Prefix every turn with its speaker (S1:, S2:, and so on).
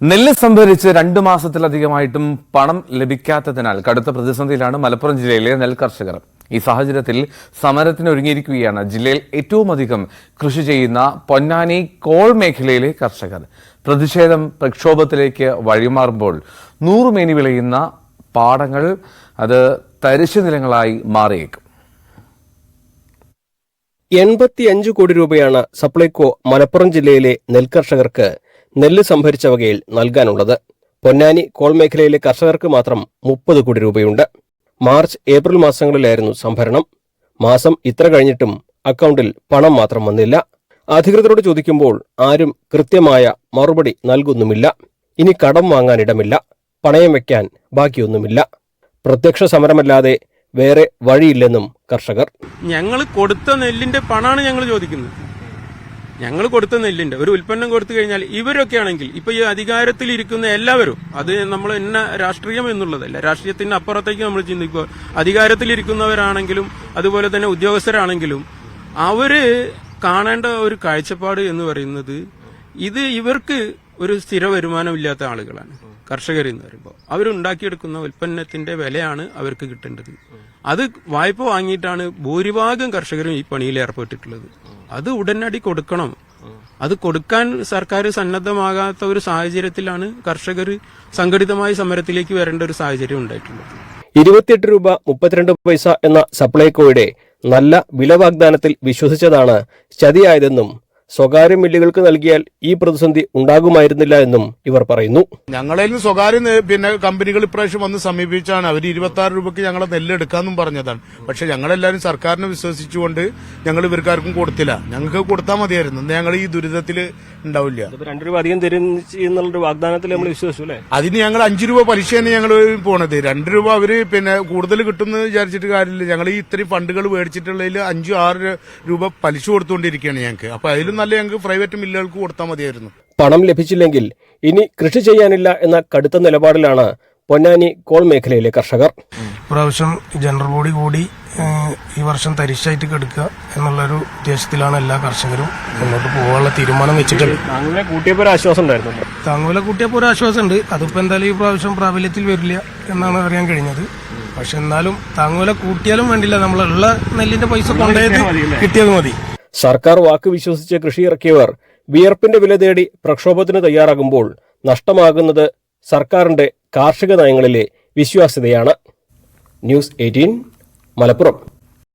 S1: നെല്ല് സംഭരിച്ച് 2 മാസത്തിലധികമായിട്ടും പണം ലഭിക്കാത്തതിനാൽ കടുത്ത പ്രതിസന്ധിയിലാണ് മലപ്പുറം ജില്ലയിലെ നെൽ കർഷകർ. ഈ സാഹചര്യത്തിൽ സമരത്തിന് ഒരുങ്ങിയിരിക്കുകയാണ് ജില്ലയിൽ ഏറ്റവും അധികം കൃഷി ചെയ്യുന്ന പൊന്നാനി കോൾ മേഖലയിലെ കർഷകർ. പ്രതിഷേധം പ്രക്ഷോഭത്തിലേക്ക് വഴിമാറുമ്പോൾ 100 മേനി വിളയുന്ന പാടങ്ങൾ അത് തരിശു നിലങ്ങളായി മാറിയേക്കും.
S2: 85 കോടി രൂപയാണ് സപ്ലൈകോ മലപ്പുറം ജില്ലയിലെ നെൽകർഷകർക്ക് നെല്ല് സംഭരിച്ച വകയിൽ നൽകാനുള്ളത്. പൊന്നാനി കോൾ മേഖലയിലെ കർഷകർക്ക് മാത്രം 30 കോടി രൂപയുണ്ട്. മാർച്ച് ഏപ്രിൽ മാസങ്ങളിലായിരുന്നു സംഭരണം. മാസം ഇത്ര കഴിഞ്ഞിട്ടും അക്കൗണ്ടിൽ പണം മാത്രം വന്നില്ല. അധികൃതരോട് ചോദിക്കുമ്പോൾ ആരും കൃത്യമായ മറുപടി നൽകുന്നുമില്ല. ഇനി കടം വാങ്ങാനിടമില്ല, പണയം വയ്ക്കാൻ ബാക്കിയൊന്നുമില്ല. പ്രത്യക്ഷ സമരമല്ലാതെ വേറെ വഴിയില്ലെന്നും കർഷകർ.
S3: ഞങ്ങൾ കൊടുത്ത നെല്ലിന്റെ പണമാണ് ഞങ്ങൾ ചോദിക്കുന്നത്. ഞങ്ങൾ കൊടുത്ത നെല്ലിന്റെ ഒരു ഉൽപ്പന്നം കൊടുത്തു കഴിഞ്ഞാൽ ഇവരൊക്കെ ആണെങ്കിൽ ഇപ്പൊ ഈ അധികാരത്തിലിരിക്കുന്ന എല്ലാവരും, അത് നമ്മൾ എന്ന രാഷ്ട്രീയം എന്നുള്ളതല്ല, രാഷ്ട്രീയത്തിന് അപ്പുറത്തേക്ക് നമ്മൾ ചിന്തിക്കുക. അധികാരത്തിലിരിക്കുന്നവരാണെങ്കിലും അതുപോലെ തന്നെ ഉദ്യോഗസ്ഥരാണെങ്കിലും അവര് കാണേണ്ട ഒരു കാഴ്ചപ്പാട് എന്ന് പറയുന്നത് ഇത് ഇവർക്ക് ഒരു സ്ഥിര വരുമാനമില്ലാത്ത ആളുകളാണ്. കർഷകർ എന്ന് പറയുമ്പോൾ അവരുണ്ടാക്കിയെടുക്കുന്ന ഉൽപ്പന്നത്തിന്റെ വിലയാണ് അവർക്ക് കിട്ടേണ്ടത്. അത് വായ്പ വാങ്ങിയിട്ടാണ് ഭൂരിഭാഗം കർഷകരും ഈ പണിയിൽ ഏർപ്പെട്ടിട്ടുള്ളത്. അത് ഉടനടി കൊടുക്കണം. അത് കൊടുക്കാൻ സർക്കാർ സന്നദ്ധമാകാത്ത ഒരു സാഹചര്യത്തിലാണ് കർഷകർ സംഘടിതമായ സമരത്തിലേക്ക് വരേണ്ട ഒരു സാഹചര്യം ഉണ്ടായിട്ടുള്ളത്.
S2: 28 രൂപ 32 പൈസ എന്ന സപ്ലൈകോയുടെ നല്ല വില വാഗ്ദാനത്തിൽ വിശ്വസിച്ചതാണ് ചതിയായതെന്നും സ്വകാര്യ മില്ലുകൾക്ക് നൽകിയാൽ ഈ പ്രതിസന്ധി ഉണ്ടാകുമായിരുന്നില്ല എന്നും ഇവർ പറയുന്നു.
S4: ഞങ്ങളിൽ നിന്ന് സ്വകാര്യ കമ്പനികൾ ഇപ്രാവശ്യം വന്ന് സമീപിച്ചാണ്. അവർ 26 രൂപയ്ക്ക് ഞങ്ങളെ നെല്ല് എടുക്കാമെന്നും പറഞ്ഞതാണ്. പക്ഷെ ഞങ്ങളെല്ലാവരും സർക്കാരിനെ വിശ്വസിച്ചുകൊണ്ട് ഞങ്ങൾ ഇവർക്കാർക്കും കൊടുത്തില്ല. ഞങ്ങൾക്ക് കൊടുത്താൽ മതിയായിരുന്നു. ഞങ്ങൾ ഈ ദുരിതത്തിൽ ഉണ്ടാവില്ല.
S2: 2 രൂപ അധികം തരുന്ന വാഗ്ദാനത്തിൽ നമ്മൾ വിശ്വസിച്ചു അല്ലേ?
S4: അതിന് ഞങ്ങൾ 5 രൂപ പലിശയാണ് ഞങ്ങൾ പോണത്. 2 രൂപ അവര് കൂടുതൽ കിട്ടുമെന്ന് വിചാരിച്ചിട്ട് കാര്യമില്ല. ഞങ്ങൾ ഈ ഇത്രയും ഫണ്ടുകൾ മേടിച്ചിട്ടുള്ളതിൽ 5-6 രൂപ പലിശ കൊടുത്തുകൊണ്ടിരിക്കുകയാണ് ഞങ്ങൾക്ക്. അപ്പൊ അതിലും നല്ല ഞങ്ങൾക്ക് പ്രൈവറ്റ് മില്ലുകൾക്ക് കൊടുത്താൽ മതിയായിരുന്നു.
S2: പണം ലഭിച്ചില്ലെങ്കിൽ ഇനി കൃഷി ചെയ്യാനില്ല എന്ന കടുത്ത നിലപാടിലാണ് പൊന്നാനി കോൾ മേഖലയിലെ കർഷകർ.
S5: ഇപ്രാവശ്യം ജനറൽ ബോഡി കൂടി ഈ വർഷം തരിശായിട്ട് കെടുക്കുക എന്നുള്ളൊരു ഉദ്ദേശത്തിലാണ് എല്ലാ കർഷകരും മുന്നോട്ട് പോകാനുള്ള തീരുമാനം വെച്ചിട്ടുള്ളത്.
S2: താങ്കളെ കൂട്ടിയപ്പോൾ ഒരു ആശ്വാസം ഉണ്ടായിരുന്നു.
S5: താങ്കളെ കൂട്ടിയപ്പോൾ ഒരു ആശ്വാസമുണ്ട്. അതിപ്പോ എന്തായാലും ഈ പ്രാവശ്യം പ്രാബല്യത്തിൽ വരില്ല എന്നാണ് അറിയാൻ കഴിഞ്ഞത്. പക്ഷെ എന്നാലും താങ്കളെ കൂട്ടിയാലും വേണ്ടില്ല, നമ്മളുള്ള നെല്ലിന്റെ പൈസ കൊണ്ടുപോയത് കിട്ടിയത് മതി.
S2: സർക്കാർ വാക്ക് വിശ്വസിച്ച് കൃഷി ഇറക്കിയവർ വിയർപ്പിന്റെ വില തേടി പ്രക്ഷോഭത്തിന് തയ്യാറാകുമ്പോൾ നഷ്ടമാകുന്നത് സർക്കാരിന്റെ കാർഷിക നയങ്ങളിലെ വിശ്വാസ്യതയാണ്. ന്യൂസ് 18 മലപ്പുറം.